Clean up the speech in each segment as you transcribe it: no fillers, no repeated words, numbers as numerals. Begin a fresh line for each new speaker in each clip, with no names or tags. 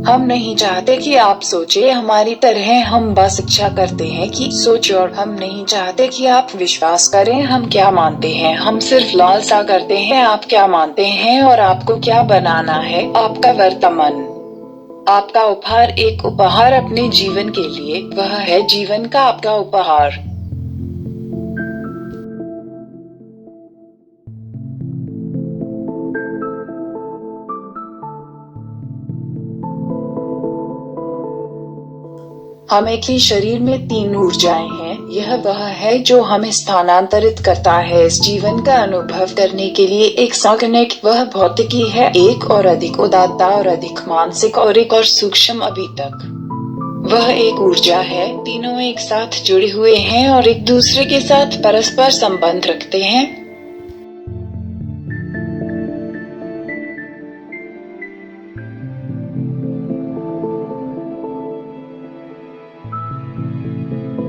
हम नहीं चाहते कि आप सोचे हमारी तरह, हम बस इच्छा करते हैं कि सोच, और हम नहीं चाहते कि आप विश्वास करें हम क्या मानते हैं। हम सिर्फ लालसा करते हैं आप क्या मानते हैं और आपको क्या बनाना है। आपका वर्तमान, आपका उपहार, एक उपहार अपने जीवन के लिए, वह है जीवन का आपका उपहार। हम एक ही शरीर में 3 ऊर्जाएं हैं। यह वह है जो हमें स्थानांतरित करता है इस जीवन का अनुभव करने के लिए। एक संगठन, वह भौतिकी है, एक और अधिक उदात्ता और अधिक मानसिक और एक और सूक्ष्म अभी तक। वह एक ऊर्जा है, तीनों एक साथ जुड़े हुए हैं और एक दूसरे के साथ परस्पर संबंध रखते हैं।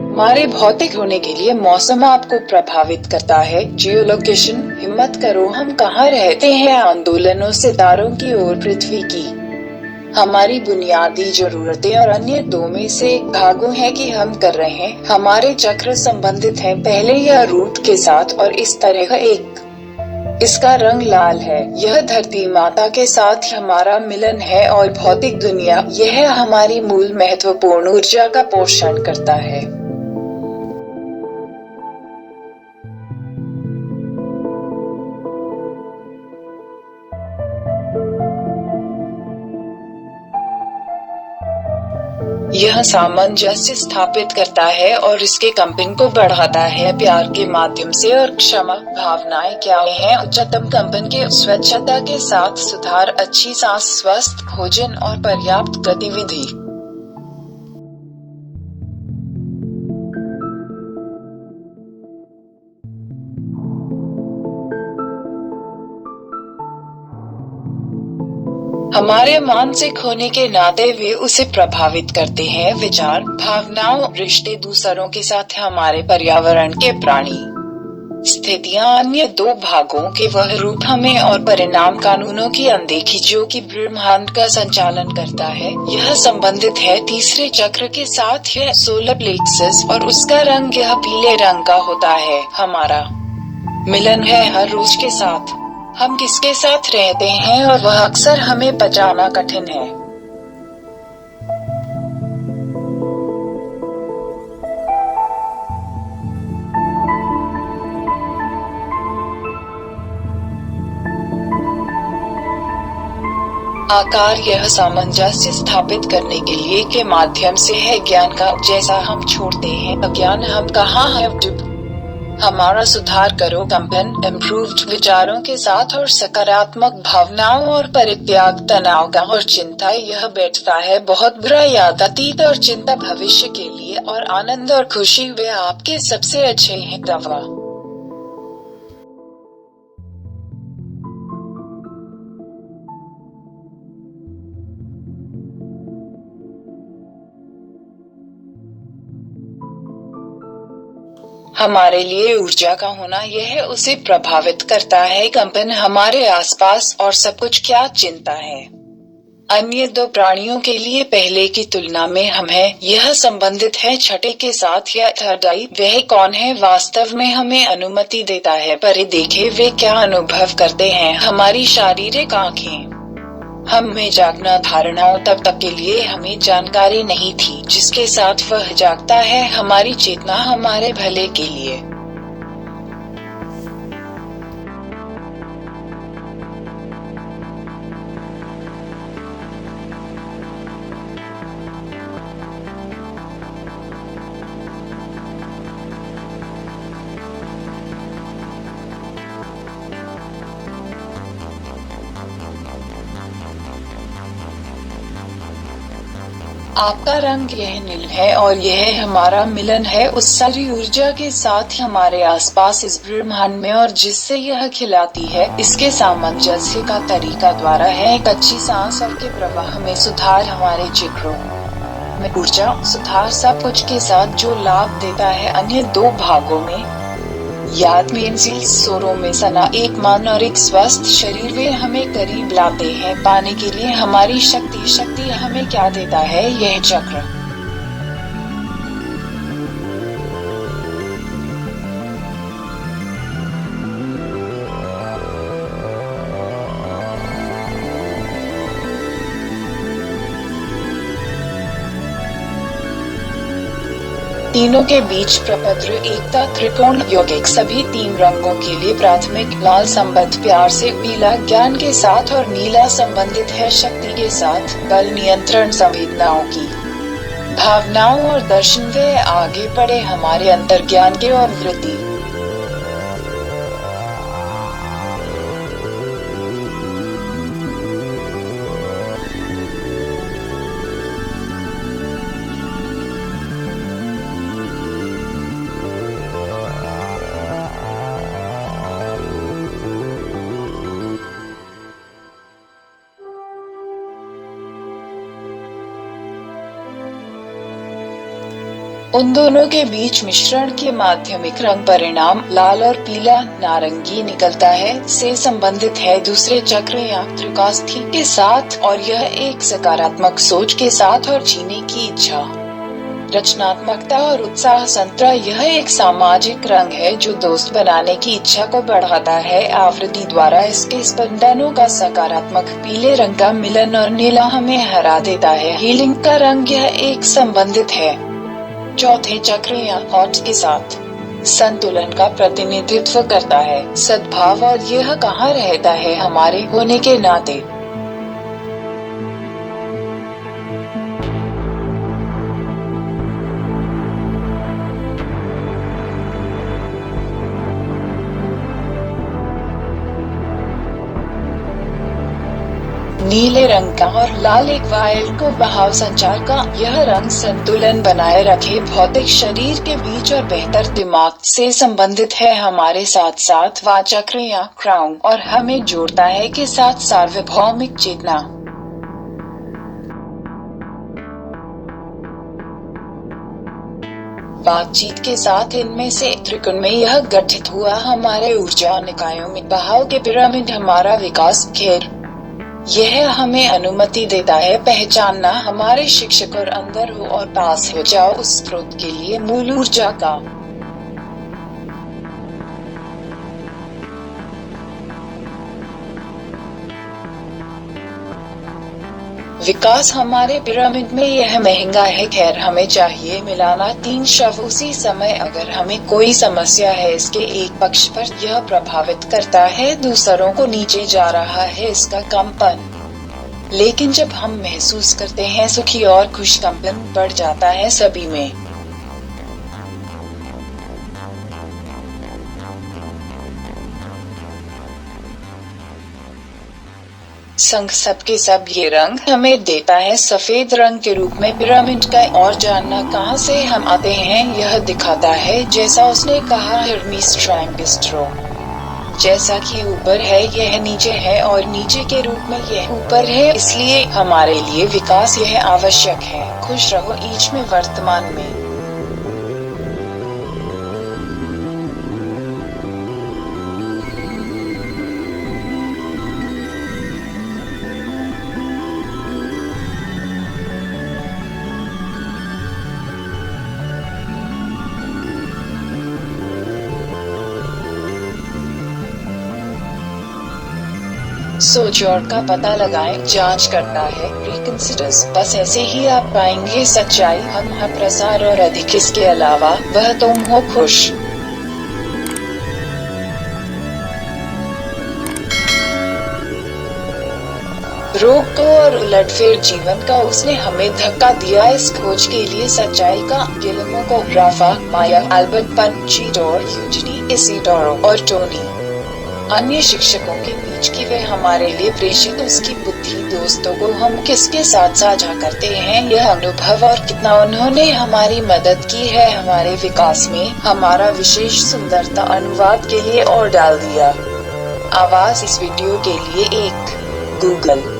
हमारे भौतिक होने के लिए मौसम आपको प्रभावित करता है। जियोलोकेशन, हिम्मत करो हम कहाँ रहते हैं, आंदोलनों सितारों की ओर पृथ्वी की। हमारी बुनियादी जरूरतें और अन्य 2 में से एक भागों है कि हम कर रहे हैं। हमारे चक्र संबंधित हैं पहले यह रूट के साथ और इस तरह एक। इसका रंग लाल है, यह धरती माता के साथ हमारा मिलन है और भौतिक दुनिया, यह हमारी मूल महत्वपूर्ण ऊर्जा का पोषण करता है। यह सामंजस्य स्थापित करता है और इसके कंपन को बढ़ाता है प्यार के माध्यम से। और क्षमा भावनाएं क्या हैं? उच्चतम कंपन के स्वच्छता के साथ सुधार, अच्छी सांस, स्वस्थ भोजन और पर्याप्त गतिविधि। हमारे मानसिक होने के नाते वे उसे प्रभावित करते हैं। विचार, भावनाओं, रिश्ते दूसरों के साथ, हमारे पर्यावरण के प्राणी स्थितियां, अन्य 2 भागों के वह रूप हमें और परिणाम कानूनों की अनदेखी जो कि ब्रह्मांड का संचालन करता है। यह संबंधित है तीसरे चक्र के साथ, यह सोलर प्लेक्सस और उसका रंग यह पीले रंग का होता है। हमारा मिलन है हर रोज के साथ। हम किसके साथ रहते हैं और वह अक्सर हमें पचाना कठिन है। आकार, यह सामंजस्य स्थापित करने के लिए के माध्यम से है ज्ञान का। जैसा हम छोड़ते हैं अज्ञान, हम कहाँ हैं। हमारा सुधार करो कंपन, इम्प्रूव्ड विचारों के साथ और सकारात्मक भावनाओं और परित्याग तनाव का और चिंता। यह बैठता है बहुत बुरा याद, अतीत और चिंता भविष्य के लिए, और आनंद और खुशी वे आपके सबसे अच्छे हैं दवा। हमारे लिए ऊर्जा का होना, यह उसे प्रभावित करता है कंपन हमारे आसपास और सब कुछ क्या चिंता है। अन्य 2 प्राणियों के लिए पहले की तुलना में हम हैं। यह संबंधित है छठे के साथ या थर्ड आई, वह कौन है वास्तव में हमें अनुमति देता है पर देखे वे क्या अनुभव करते हैं। हमारी शारीरिक आँखें, हमें जागना धारणाओं तब तक के लिए हमें जानकारी नहीं थी जिसके साथ वह जागता है। हमारी चेतना हमारे भले के लिए। आपका रंग यह नील है और यह हमारा मिलन है उस सारी ऊर्जा के साथ हमारे आसपास इस ब्रह्मांड में, और जिससे यह खिलाती है। इसके सामंजस्य का तरीका द्वारा है एक अच्छी सांस और के प्रवाह में सुधार, हमारे जिक्रों में ऊर्जा सुधार, सब कुछ के साथ जो लाभ देता है अन्य 2 भागों में। याद मेंजिल स्वरों में सना एक मन और एक स्वस्थ शरीर वे हमें करीब लाते हैं पाने के लिए हमारी शक्ति हमें क्या देता है यह चक्र। तीनों के बीच प्रपत्र एकता त्रिकोण यौगिक सभी तीन रंगों के लिए प्राथमिक लाल संबद्ध प्यार से पीला ज्ञान के साथ और नीला संबंधित है शक्ति के साथ बल नियंत्रण संवेदनाओं की भावनाओं और दर्शन वे आगे बढ़े हमारे अंतर्ज्ञान के और वृद्धि। उन दोनों के बीच मिश्रण के माध्यमिक रंग परिणाम लाल और पीला नारंगी निकलता है से संबंधित है दूसरे चक्र या त्रिकास्थी के साथ और यह एक सकारात्मक सोच के साथ और जीने की इच्छा रचनात्मकता और उत्साह संतरा यह एक सामाजिक रंग है जो दोस्त बनाने की इच्छा को बढ़ाता है आवृत्ति द्वारा इसके स्पंदनों का सकारात्मक पीले रंग का मिलन और नीला हमें हरा देता है हीलिंग का रंग यह एक संबंधित है चौथे चक्र या हॉट के साथ संतुलन का प्रतिनिधित्व करता है सद्भाव और यह कहाँ रहता है हमारे होने के नाते। नीले रंग का और लाल एक वायु को बहाव संचार का यह रंग संतुलन बनाए रखे भौतिक शरीर के बीच और बेहतर दिमाग से संबंधित है हमारे साथ साथ वाचक्र या क्राउन और हमें जोड़ता है के साथ सार्वभौमिक चेतना। बातचीत के साथ इनमें से त्रिकोण में यह गठित हुआ हमारे ऊर्जा निकायों में बहाव के पिरामिड हमारा विकास खेर यह हमें अनुमति देता है पहचानना हमारे शिक्षक और अंदर हो और पास हो जाओ उस स्रोत के लिए मूल ऊर्जा का। विकास हमारे पिरामिड में यह महंगा है खैर हमें चाहिए मिलाना 3 शव उसी समय अगर हमें कोई समस्या है इसके एक पक्ष पर यह प्रभावित करता है दूसरों को नीचे जा रहा है इसका कंपन लेकिन जब हम महसूस करते हैं सुखी और खुश कंपन बढ़ जाता है सभी में। संग सबके सब ये रंग हमें देता है सफेद रंग के रूप में पिरामिड का और जानना कहां से हम आते हैं यह दिखाता है जैसा उसने कहा हर्मीस ट्राइमेगिस्ट्रो जैसा कि ऊपर है यह नीचे है और नीचे के रूप में यह ऊपर है इसलिए हमारे लिए विकास यह आवश्यक है। खुश रहो ईच में वर्तमान में। सोच और का पता लगाएं जांच करता है रिकंसिडर्स बस ऐसे ही आप पाएंगे सच्चाई हम है प्रसार और अधिक इसके अलावा वह तुम हो खुश। रोग को और उलटफेर जीवन का उसने हमें धक्का दिया इस खोज के लिए सच्चाई का गिलमो को राफा माया अल्बर्ट पंचीडोर यूजनी इसीडोरो और टोनी अन्य शिक्षकों के बीच की वे हमारे लिए प्रेषित उसकी बुद्धि दोस्तों को हम किसके साथ साझा करते हैं यह अनुभव और कितना उन्होंने हमारी मदद की है हमारे विकास में हमारा विशेष सुंदरता अनुवाद के लिए और डाल दिया। आवाज इस वीडियो के लिए एक गूगल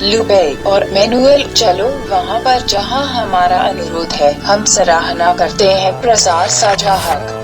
लुबे और मैनुअल, चलो वहाँ पर जहाँ हमारा अनुरोध है। हम सराहना करते हैं प्रसार साझा हक।